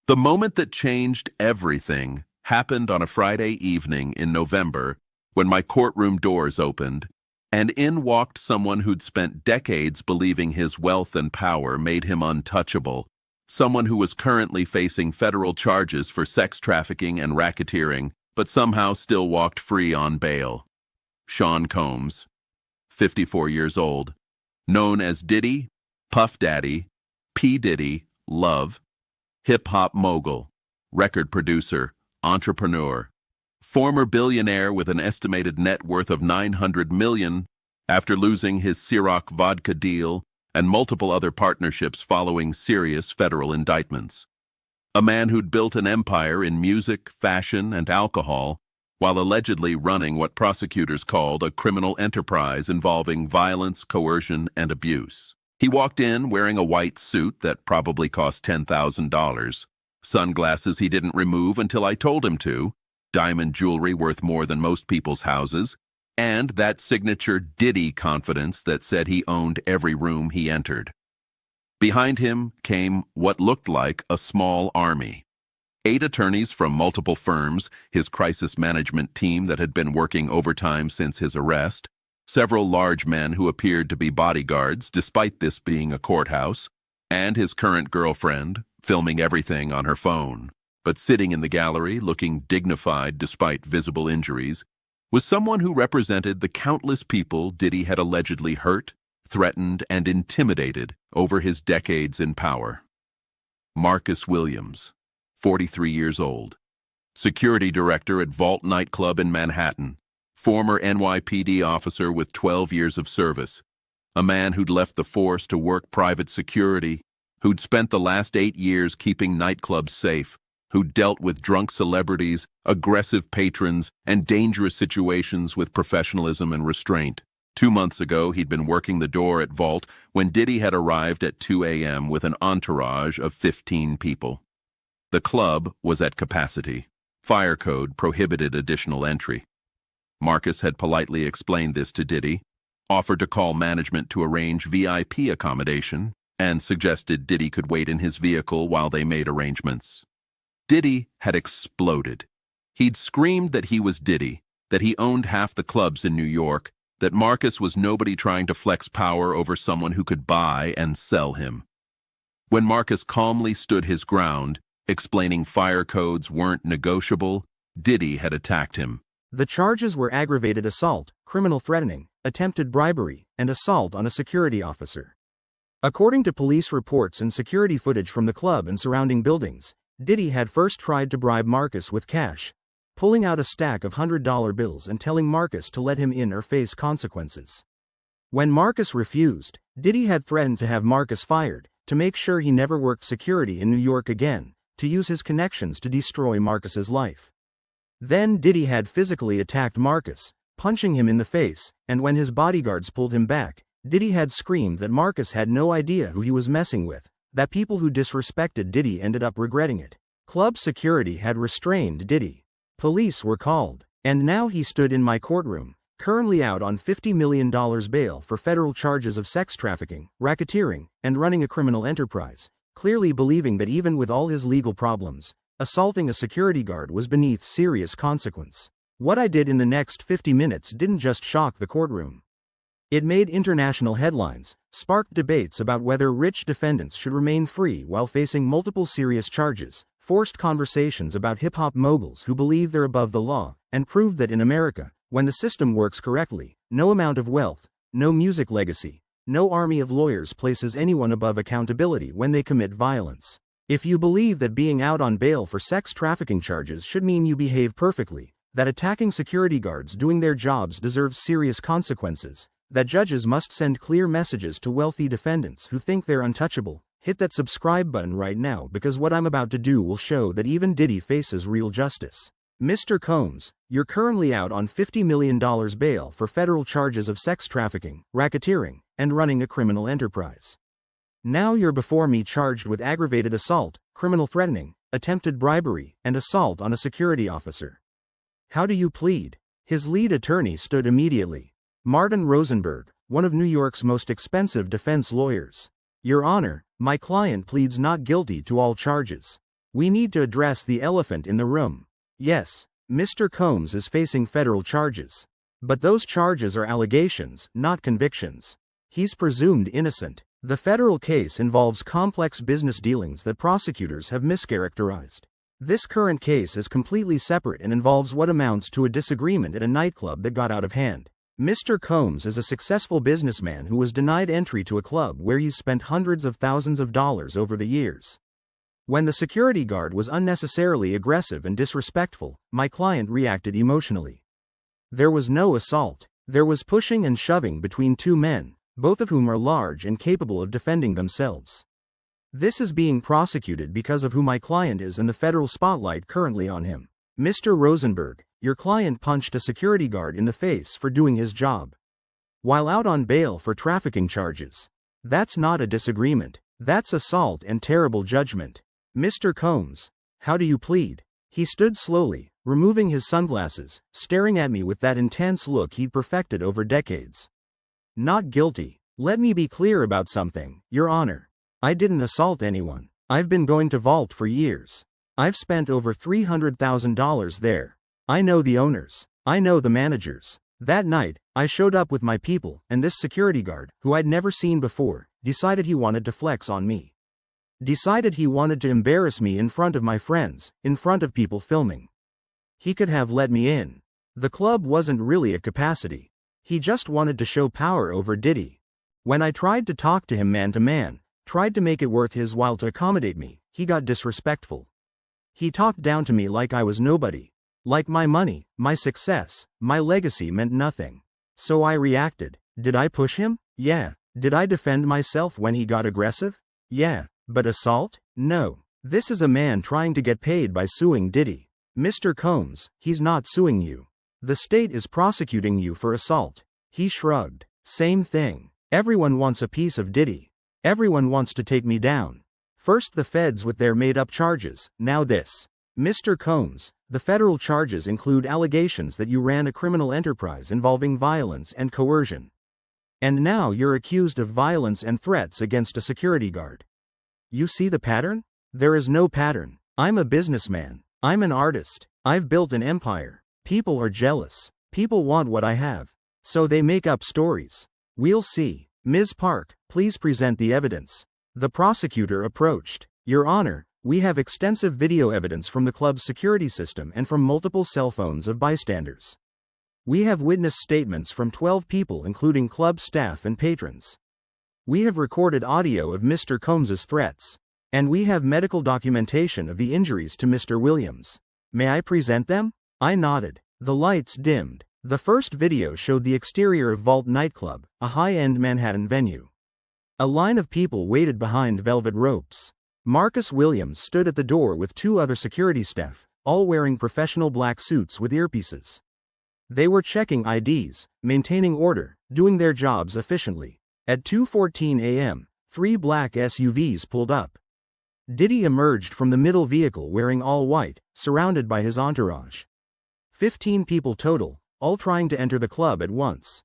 The moment that changed everything happened on a Friday evening in November when my courtroom doors opened, and in walked someone who'd spent decades believing his wealth and power made him untouchable, someone who was currently facing federal charges for sex trafficking and racketeering, but somehow still walked free on bail. Sean Combs, 54 years old, known as Diddy, Puff Daddy, P. Diddy, Love, hip-hop mogul, record producer, entrepreneur, former billionaire with an estimated net worth of $900 million after losing his Ciroc vodka deal and multiple other partnerships following serious federal indictments. A man who'd built an empire in music, fashion, and alcohol, while allegedly running what prosecutors called a criminal enterprise involving violence, coercion, and abuse. He walked in wearing a white suit that probably cost $10,000, sunglasses he didn't remove until I told him to, diamond jewelry worth more than most people's houses, and that signature Diddy confidence that said he owned every room he entered. Behind him came what looked like a small army. 8 attorneys from multiple firms, his crisis management team that had been working overtime since his arrest, several large men who appeared to be bodyguards despite this being a courthouse, and his current girlfriend, filming everything on her phone. But sitting in the gallery, looking dignified despite visible injuries, was someone who represented the countless people Diddy had allegedly hurt, threatened, and intimidated over his decades in power. Marcus Williams, 43 years old, security director at Vault nightclub in Manhattan, former NYPD officer with 12 years of service, a man who'd left the force to work private security, who'd spent the last 8 years keeping nightclubs safe, who'd dealt with drunk celebrities, aggressive patrons, and dangerous situations with professionalism and restraint. 2 months ago, he'd been working the door at Vault when Diddy had arrived at 2 a.m. with an entourage of 15 people. The club was at capacity. Fire code prohibited additional entry. Marcus had politely explained this to Diddy, offered to call management to arrange VIP accommodation, and suggested Diddy could wait in his vehicle while they made arrangements. Diddy had exploded. He'd screamed that he was Diddy, that he owned half the clubs in New York, that Marcus was nobody trying to flex power over someone who could buy and sell him. When Marcus calmly stood his ground, explaining fire codes weren't negotiable, Diddy had attacked him. The charges were aggravated assault, criminal threatening, attempted bribery, and assault on a security officer. According to police reports and security footage from the club and surrounding buildings, Diddy had first tried to bribe Marcus with cash, pulling out a stack of $100 bills and telling Marcus to let him in or face consequences. When Marcus refused, Diddy had threatened to have Marcus fired, to make sure he never worked security in New York again, to use his connections to destroy Marcus's life. Then Diddy had physically attacked Marcus, punching him in the face, and when his bodyguards pulled him back, Diddy had screamed that Marcus had no idea who he was messing with, that people who disrespected Diddy ended up regretting it. Club security had restrained Diddy. Police were called, and now he stood in my courtroom, currently out on $50 million bail for federal charges of sex trafficking, racketeering, and running a criminal enterprise, clearly believing that even with all his legal problems, assaulting a security guard was beneath serious consequence. What I did in the next 50 minutes didn't just shock the courtroom. It made international headlines, sparked debates about whether rich defendants should remain free while facing multiple serious charges, forced conversations about hip-hop moguls who believe they're above the law, and proved that in America, when the system works correctly, no amount of wealth, no music legacy, no army of lawyers places anyone above accountability when they commit violence. If you believe that being out on bail for sex trafficking charges should mean you behave perfectly, that attacking security guards doing their jobs deserves serious consequences, that judges must send clear messages to wealthy defendants who think they're untouchable, hit that subscribe button right now because what I'm about to do will show that even Diddy faces real justice. Mr. Combs, you're currently out on $50 million bail for federal charges of sex trafficking, racketeering, and running a criminal enterprise. Now you're before me charged with aggravated assault, criminal threatening, attempted bribery, and assault on a security officer. How do you plead? His lead attorney stood immediately. Martin Rosenberg, one of New York's most expensive defense lawyers. Your Honor, my client pleads not guilty to all charges. We need to address the elephant in the room. Yes, Mr. Combs is facing federal charges. But those charges are allegations, not convictions. He's presumed innocent. The federal case involves complex business dealings that prosecutors have mischaracterized. This current case is completely separate and involves what amounts to a disagreement at a nightclub that got out of hand. Mr. Combs is a successful businessman who was denied entry to a club where he's spent hundreds of thousands of dollars over the years. When the security guard was unnecessarily aggressive and disrespectful, my client reacted emotionally. There was no assault. There was pushing and shoving between two men, both of whom are large and capable of defending themselves. This is being prosecuted because of who my client is and the federal spotlight currently on him. Mr. Rosenberg, your client punched a security guard in the face for doing his job while out on bail for trafficking charges. That's not a disagreement. That's assault and terrible judgment. Mr. Combs, how do you plead? He stood slowly, removing his sunglasses, staring at me with that intense look he'd perfected over decades. Not guilty. Let me be clear about something, Your Honor. I didn't assault anyone. I've been going to Vault for years. I've spent over $300,000 there. I know the owners. I know the managers. That night, I showed up with my people, and this security guard, who I'd never seen before, decided he wanted to flex on me. Decided he wanted to embarrass me in front of my friends, in front of people filming. He could have let me in. The club wasn't really at capacity. He just wanted to show power over Diddy. When I tried to talk to him man to man, tried to make it worth his while to accommodate me, he got disrespectful. He talked down to me like I was nobody. Like my money, my success, my legacy meant nothing. So I reacted. Did I push him? Yeah. Did I defend myself when he got aggressive? Yeah. But assault? No. This is a man trying to get paid by suing Diddy. Mr. Combs, he's not suing you. The state is prosecuting you for assault. He shrugged. Same thing. Everyone wants a piece of Diddy. Everyone wants to take me down. First the feds with their made-up charges, now this. Mr. Combs, the federal charges include allegations that you ran a criminal enterprise involving violence and coercion. And now you're accused of violence and threats against a security guard. You see the pattern? There is no pattern. I'm a businessman. I'm an artist. I've built an empire. People are jealous. People want what I have. So they make up stories. We'll see. Ms. Park, please present the evidence. The prosecutor approached. Your Honor, we have extensive video evidence from the club's security system and from multiple cell phones of bystanders. We have witness statements from 12 people including club staff and patrons. We have recorded audio of Mr. Combs's threats. And we have medical documentation of the injuries to Mr. Williams. May I present them? I nodded. The lights dimmed. The first video showed the exterior of Vault nightclub, a high-end Manhattan venue. A line of people waited behind velvet ropes. Marcus Williams stood at the door with two other security staff, all wearing professional black suits with earpieces. They were checking IDs, maintaining order, doing their jobs efficiently. At 2:14 a.m., 3 black SUVs pulled up. Diddy emerged from the middle vehicle wearing all white, surrounded by his entourage. 15 people total, all trying to enter the club at once.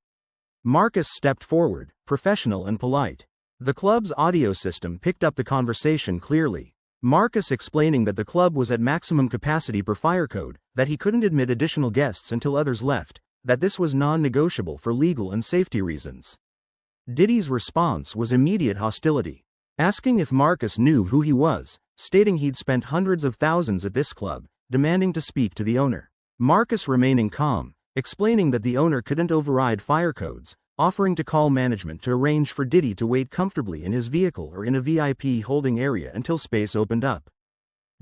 Marcus stepped forward, professional and polite. The club's audio system picked up the conversation clearly. Marcus explaining that the club was at maximum capacity per fire code, that he couldn't admit additional guests until others left, that this was non-negotiable for legal and safety reasons. Diddy's response was immediate hostility, asking if Marcus knew who he was, stating he'd spent hundreds of thousands at this club, demanding to speak to the owner. Marcus remaining calm, explaining that the owner couldn't override fire codes, offering to call management to arrange for Diddy to wait comfortably in his vehicle or in a VIP holding area until space opened up.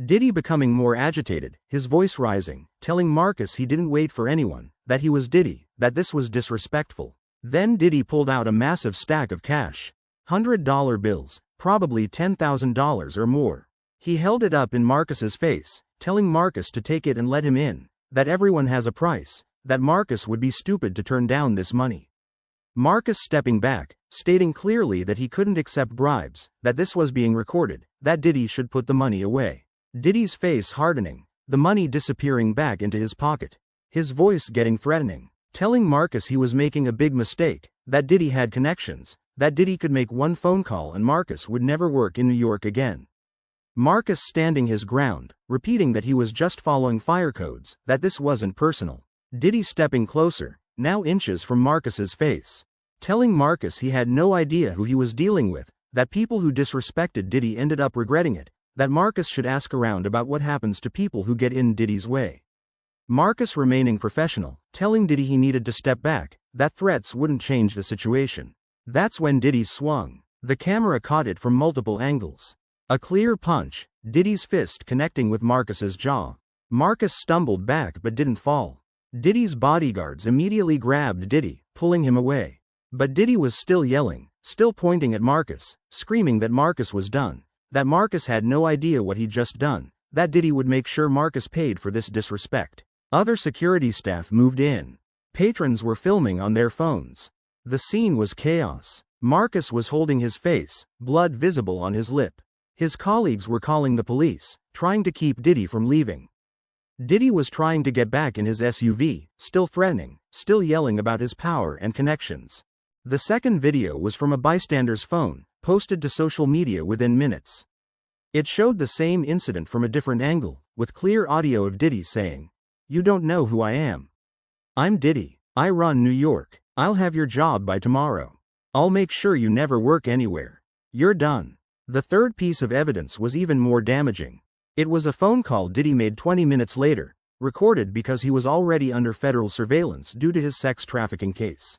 Diddy becoming more agitated, his voice rising, telling Marcus he didn't wait for anyone, that he was Diddy, that this was disrespectful. Then Diddy pulled out a massive stack of cash. $100 bills, probably $10,000 or more. He held it up in Marcus's face, telling Marcus to take it and let him in, that everyone has a price, that Marcus would be stupid to turn down this money. Marcus stepping back, stating clearly that he couldn't accept bribes, that this was being recorded, that Diddy should put the money away. Diddy's face hardening, the money disappearing back into his pocket. His voice getting threatening, telling Marcus he was making a big mistake, that Diddy had connections, that Diddy could make one phone call and Marcus would never work in New York again. Marcus standing his ground, repeating that he was just following fire codes, that this wasn't personal. Diddy stepping closer, now inches from Marcus's face, telling Marcus he had no idea who he was dealing with, that people who disrespected Diddy ended up regretting it, that Marcus should ask around about what happens to people who get in Diddy's way. Marcus remaining professional, telling Diddy he needed to step back, that threats wouldn't change the situation. That's when Diddy swung. The camera caught it from multiple angles. A clear punch, Diddy's fist connecting with Marcus's jaw. Marcus stumbled back but didn't fall. Diddy's bodyguards immediately grabbed Diddy, pulling him away. But Diddy was still yelling, still pointing at Marcus, screaming that Marcus was done, that Marcus had no idea what he'd just done, that Diddy would make sure Marcus paid for this disrespect. Other security staff moved in. Patrons were filming on their phones. The scene was chaos. Marcus was holding his face, blood visible on his lip. His colleagues were calling the police, trying to keep Diddy from leaving. Diddy was trying to get back in his SUV, still threatening, still yelling about his power and connections. The second video was from a bystander's phone, posted to social media within minutes. It showed the same incident from a different angle, with clear audio of Diddy saying, "You don't know who I am. I'm Diddy. I run New York. I'll have your job by tomorrow. I'll make sure you never work anywhere. You're done." The third piece of evidence was even more damaging. It was a phone call Diddy made 20 minutes later, recorded because he was already under federal surveillance due to his sex trafficking case.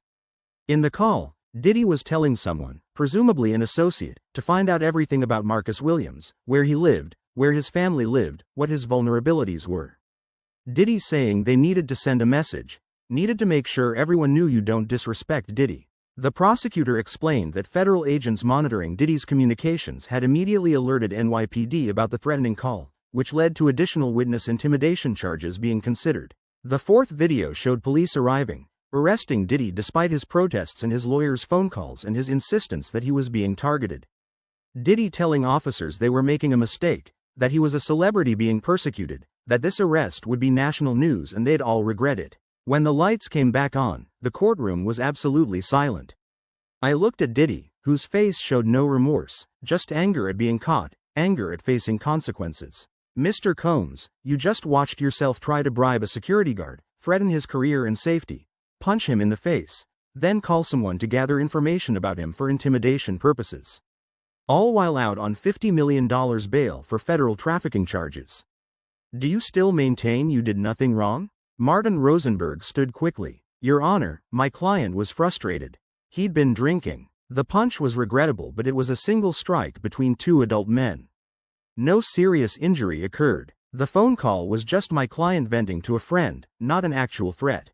In the call, Diddy was telling someone, presumably an associate, to find out everything about Marcus Williams, where he lived, where his family lived, what his vulnerabilities were. Diddy saying they needed to send a message, needed to make sure everyone knew you don't disrespect Diddy. The prosecutor explained that federal agents monitoring Diddy's communications had immediately alerted NYPD about the threatening call, which led to additional witness intimidation charges being considered. The fourth video showed police arriving, arresting Diddy despite his protests and his lawyer's phone calls and his insistence that he was being targeted. Diddy telling officers they were making a mistake, that he was a celebrity being persecuted, that this arrest would be national news and they'd all regret it. When the lights came back on, the courtroom was absolutely silent. I looked at Diddy, whose face showed no remorse, just anger at being caught, anger at facing consequences. "Mr. Combs, you just watched yourself try to bribe a security guard, threaten his career and safety, punch him in the face, then call someone to gather information about him for intimidation purposes. All while out on $50 million bail for federal trafficking charges. Do you still maintain you did nothing wrong?" Martin Rosenberg stood quickly. "Your Honor, my client was frustrated. He'd been drinking. The punch was regrettable, but it was a single strike between two adult men. No serious injury occurred. The phone call was just my client venting to a friend, not an actual threat.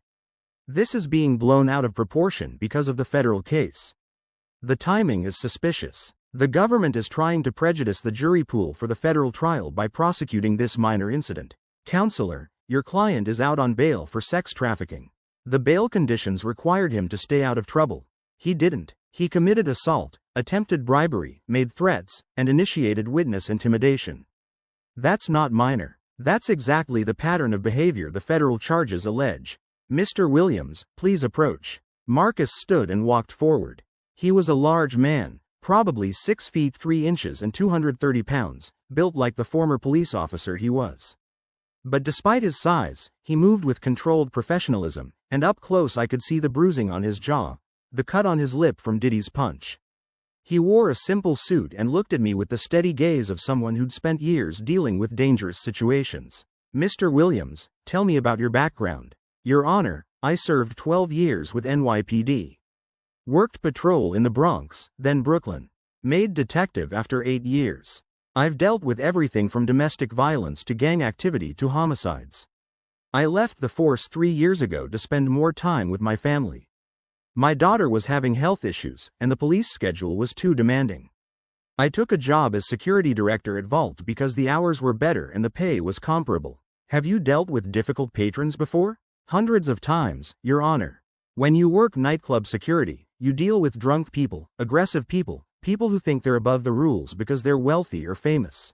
This is being blown out of proportion because of the federal case. The timing is suspicious. The government is trying to prejudice the jury pool for the federal trial by prosecuting this minor incident. Counselor, your client is out on bail for sex trafficking. The bail conditions required him to stay out of trouble. He didn't. He committed assault, attempted bribery, made threats, and initiated witness intimidation. That's not minor. That's exactly the pattern of behavior the federal charges allege. Mr. Williams, please approach." Marcus stood and walked forward. He was a large man, probably 6 feet 3 inches and 230 pounds, built like the former police officer he was. But despite his size, he moved with controlled professionalism, and up close I could see the bruising on his jaw, the cut on his lip from Diddy's punch. He wore a simple suit and looked at me with the steady gaze of someone who'd spent years dealing with dangerous situations. "Mr. Williams, tell me about your background." "Your Honor, I served 12 years with NYPD. Worked patrol in the Bronx, then Brooklyn. Made detective after 8 years. I've dealt with everything from domestic violence to gang activity to homicides. I left the force 3 years ago to spend more time with my family. My daughter was having health issues, and the police schedule was too demanding. I took a job as security director at Vault because the hours were better and the pay was comparable." "Have you dealt with difficult patrons before?" "Hundreds of times, Your Honor. When you work nightclub security, you deal with drunk people, aggressive people, people who think they're above the rules because they're wealthy or famous.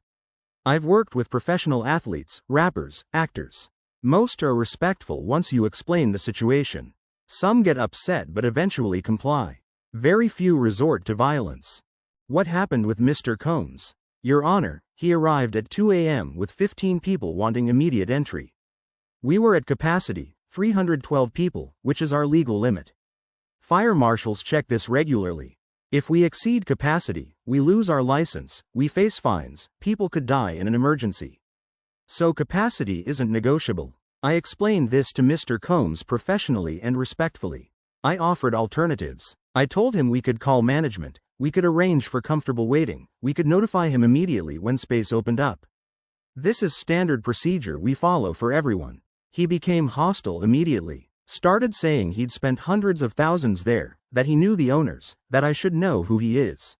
I've worked with professional athletes, rappers, actors. Most are respectful once you explain the situation. Some get upset but eventually comply. Very few resort to violence." "What happened with Mr. Combs?" Your Honor, he arrived at 2 a.m. with 15 people wanting immediate entry. We were at capacity, 312 people, which is our legal limit. Fire marshals check this regularly. If we exceed capacity, we lose our license, we face fines, people could die in an emergency. So capacity isn't negotiable. I explained this to Mr. Combs professionally and respectfully. I offered alternatives. I told him we could call management, we could arrange for comfortable waiting, we could notify him immediately when space opened up. This is standard procedure we follow for everyone. He became hostile immediately. Started saying he'd spent hundreds of thousands there, that he knew the owners, that I should know who he is.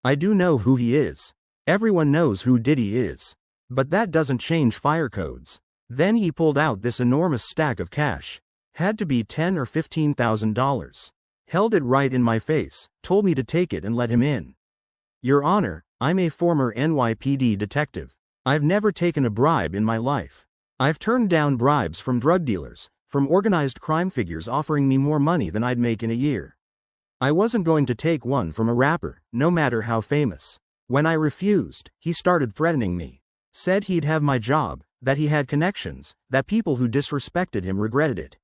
I do know who he is. Everyone knows who Diddy is. But that doesn't change fire codes. Then he pulled out this enormous stack of cash. Had to be $10,000 or $15,000. Held it right in my face, told me to take it and let him in. Your Honor, I'm a former NYPD detective. I've never taken a bribe in my life. I've turned down bribes from drug dealers, from organized crime figures offering me more money than I'd make in a year. I wasn't going to take one from a rapper, no matter how famous. When I refused, he started threatening me. Said he'd have my job, that he had connections, that people who disrespected him regretted it.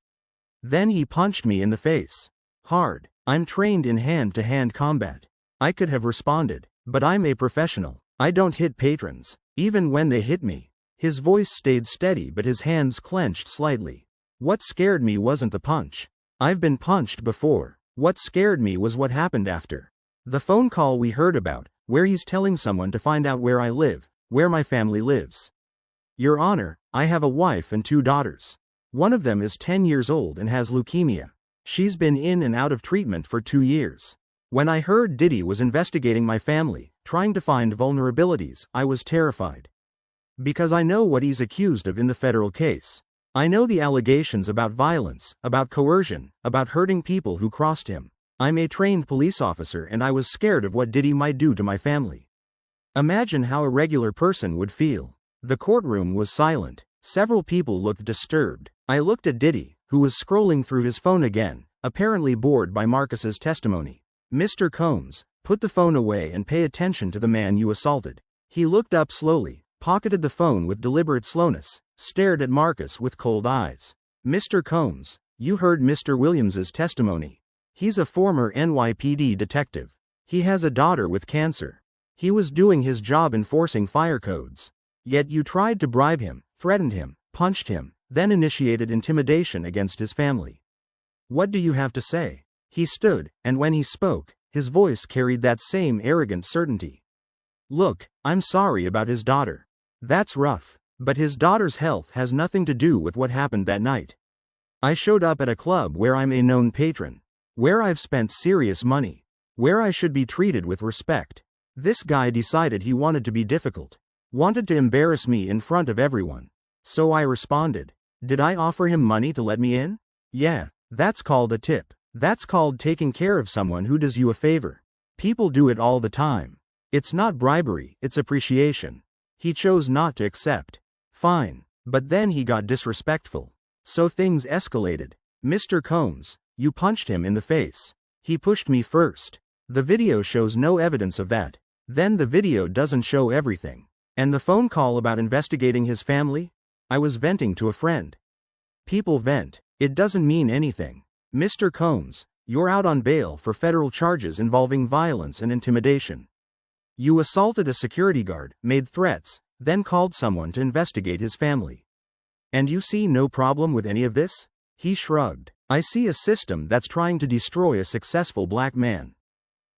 Then he punched me in the face. Hard. I'm trained in hand-to-hand combat. I could have responded, but I'm a professional. I don't hit patrons, even when they hit me. His voice stayed steady but his hands clenched slightly. What scared me wasn't the punch. I've been punched before. What scared me was what happened after. The phone call we heard about, where he's telling someone to find out where I live, where my family lives. Your Honor, I have a wife and 2 daughters. One of them is 10 years old and has leukemia. She's been in and out of treatment for 2 years. When I heard Diddy was investigating my family, trying to find vulnerabilities, I was terrified. Because I know what he's accused of in the federal case. I know the allegations about violence, about coercion, about hurting people who crossed him. I'm a trained police officer and I was scared of what Diddy might do to my family. Imagine how a regular person would feel. The courtroom was silent. Several people looked disturbed. I looked at Diddy, who was scrolling through his phone again, apparently bored by Marcus's testimony. Mr. Combs, put the phone away and pay attention to the man you assaulted. He looked up slowly, pocketed the phone with deliberate slowness, stared at Marcus with cold eyes. Mr. Combs, you heard Mr. Williams's testimony. He's a former NYPD detective. He has a daughter with cancer. He was doing his job enforcing fire codes. Yet you tried to bribe him, threatened him, punched him, then initiated intimidation against his family. What do you have to say? He stood, and when he spoke, his voice carried that same arrogant certainty. Look, I'm sorry about his daughter. That's rough. But his daughter's health has nothing to do with what happened that night. I showed up at a club where I'm a known patron. Where I've spent serious money. Where I should be treated with respect. This guy decided he wanted to be difficult. Wanted to embarrass me in front of everyone. So I responded. Did I offer him money to let me in? Yeah, that's called a tip. That's called taking care of someone who does you a favor. People do it all the time. It's not bribery, it's appreciation. He chose not to accept. Fine. But then he got disrespectful. So things escalated. Mr. Combs, you punched him in the face. He pushed me first. The video shows no evidence of that. Then the video doesn't show everything. And the phone call about investigating his family? I was venting to a friend. People vent. It doesn't mean anything. Mr. Combs, you're out on bail for federal charges involving violence and intimidation. You assaulted a security guard, made threats, then called someone to investigate his family. And you see no problem with any of this? He shrugged. I see a system that's trying to destroy a successful black man.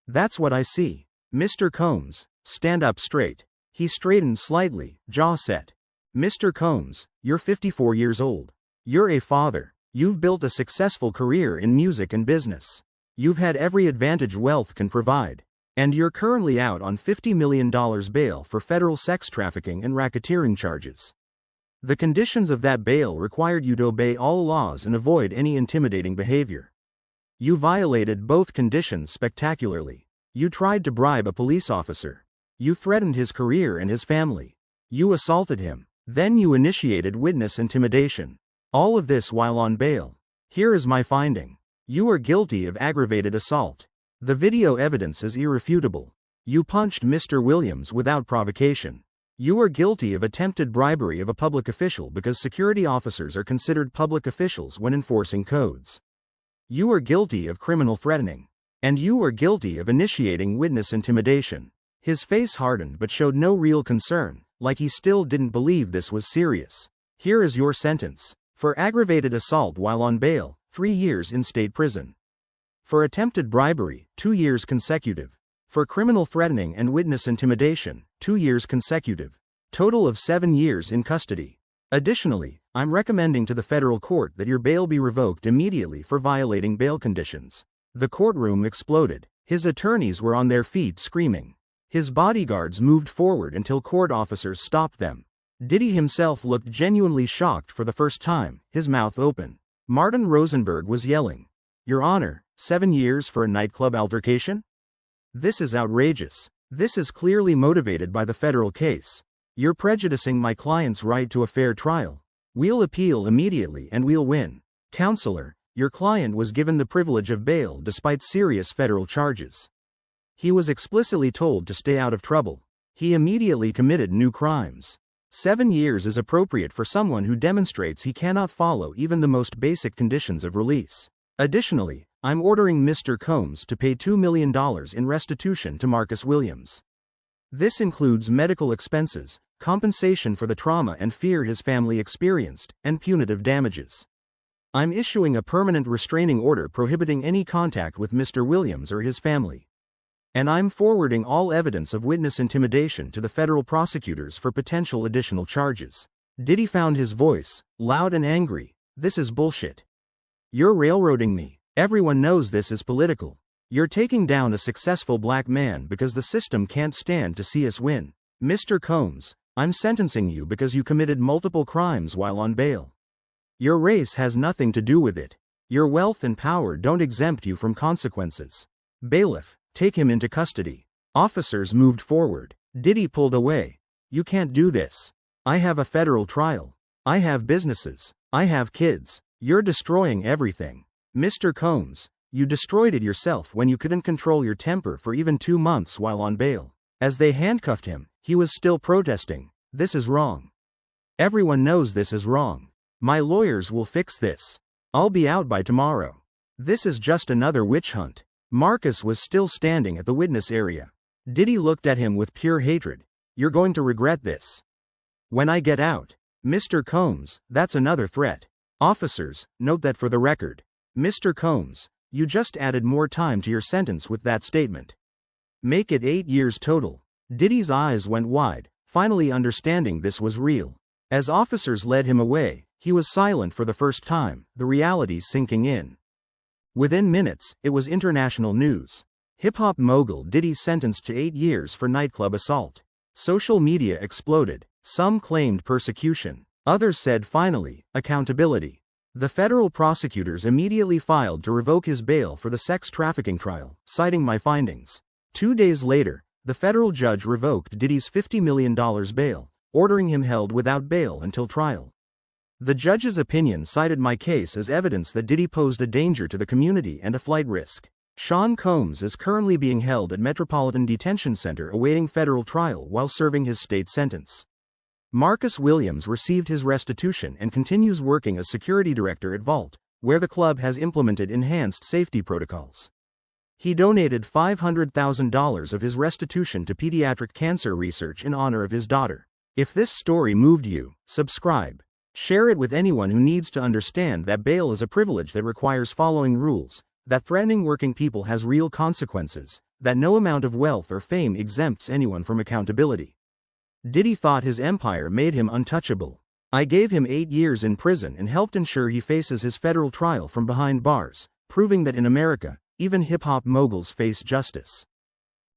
That's what I see. Mr. Combs, stand up straight. He straightened slightly, jaw set. Mr. Combs, you're 54 years old. You're a father. You've built a successful career in music and business. You've had every advantage wealth can provide. And you're currently out on $50 million bail for federal sex trafficking and racketeering charges. The conditions of that bail required you to obey all laws and avoid any intimidating behavior. You violated both conditions spectacularly. You tried to bribe a police officer. You threatened his career and his family. You assaulted him. Then you initiated witness intimidation. All of this while on bail. Here is my finding. You are guilty of aggravated assault. The video evidence is irrefutable. You punched Mr. Williams without provocation. You are guilty of attempted bribery of a public official because security officers are considered public officials when enforcing codes. You are guilty of criminal threatening. And you are guilty of initiating witness intimidation. His face hardened but showed no real concern, like he still didn't believe this was serious. Here is your sentence. For aggravated assault while on bail, 3 years in state prison. For attempted bribery, 2 years consecutive. For criminal threatening and witness intimidation, 2 years consecutive. Total of 7 years in custody. Additionally, I'm recommending to the federal court that your bail be revoked immediately for violating bail conditions. The courtroom exploded. His attorneys were on their feet screaming. His bodyguards moved forward until court officers stopped them. Diddy himself looked genuinely shocked for the first time, his mouth open. Martin Rosenberg was yelling, "Your Honor, 7 years for a nightclub altercation? This is outrageous. This is clearly motivated by the federal case. You're prejudicing my client's right to a fair trial. We'll appeal immediately and we'll win. Counselor, your client was given the privilege of bail despite serious federal charges. He was explicitly told to stay out of trouble. He immediately committed new crimes. 7 years is appropriate for someone who demonstrates he cannot follow even the most basic conditions of release. Additionally, I'm ordering Mr. Combs to pay $2 million in restitution to Marcus Williams. This includes medical expenses, compensation for the trauma and fear his family experienced, and punitive damages. I'm issuing a permanent restraining order prohibiting any contact with Mr. Williams or his family. And I'm forwarding all evidence of witness intimidation to the federal prosecutors for potential additional charges." Diddy found his voice, loud and angry. "This is bullshit. You're railroading me. Everyone knows this is political. You're taking down a successful black man because the system can't stand to see us win. Mr. Combs, I'm sentencing you because you committed multiple crimes while on bail. Your race has nothing to do with it. Your wealth and power don't exempt you from consequences. Bailiff, take him into custody." Officers moved forward. Diddy pulled away. "You can't do this. I have a federal trial. I have businesses. I have kids. You're destroying everything. Mr. Combs, you destroyed it yourself when you couldn't control your temper for even 2 months while on bail." As they handcuffed him, he was still protesting. "This is wrong. Everyone knows this is wrong. My lawyers will fix this. I'll be out by tomorrow. This is just another witch hunt." Marcus was still standing at the witness area. Diddy looked at him with pure hatred. "You're going to regret this. When I get out." "Mr. Combs, that's another threat. Officers, note that for the record. Mr. Combs, you just added more time to your sentence with that statement. Make it 8 years total." Diddy's eyes went wide, finally understanding this was real. As officers led him away, he was silent for the first time, the reality sinking in. Within minutes, it was international news. Hip-hop mogul Diddy sentenced to 8 years for nightclub assault. Social media exploded. Some claimed persecution. Others said finally, accountability. The federal prosecutors immediately filed to revoke his bail for the sex trafficking trial, citing my findings. 2 days later, the federal judge revoked Diddy's $50 million bail, ordering him held without bail until trial. The judge's opinion cited my case as evidence that Diddy posed a danger to the community and a flight risk. Sean Combs is currently being held at Metropolitan Detention Center awaiting federal trial while serving his state sentence. Marcus Williams received his restitution and continues working as security director at Vault, where the club has implemented enhanced safety protocols. He donated $500,000 of his restitution to pediatric cancer research in honor of his daughter. If this story moved you, subscribe. Share it with anyone who needs to understand that bail is a privilege that requires following rules, that threatening working people has real consequences, that no amount of wealth or fame exempts anyone from accountability. Diddy thought his empire made him untouchable. I gave him 8 years in prison and helped ensure he faces his federal trial from behind bars, proving that in America, even hip-hop moguls face justice.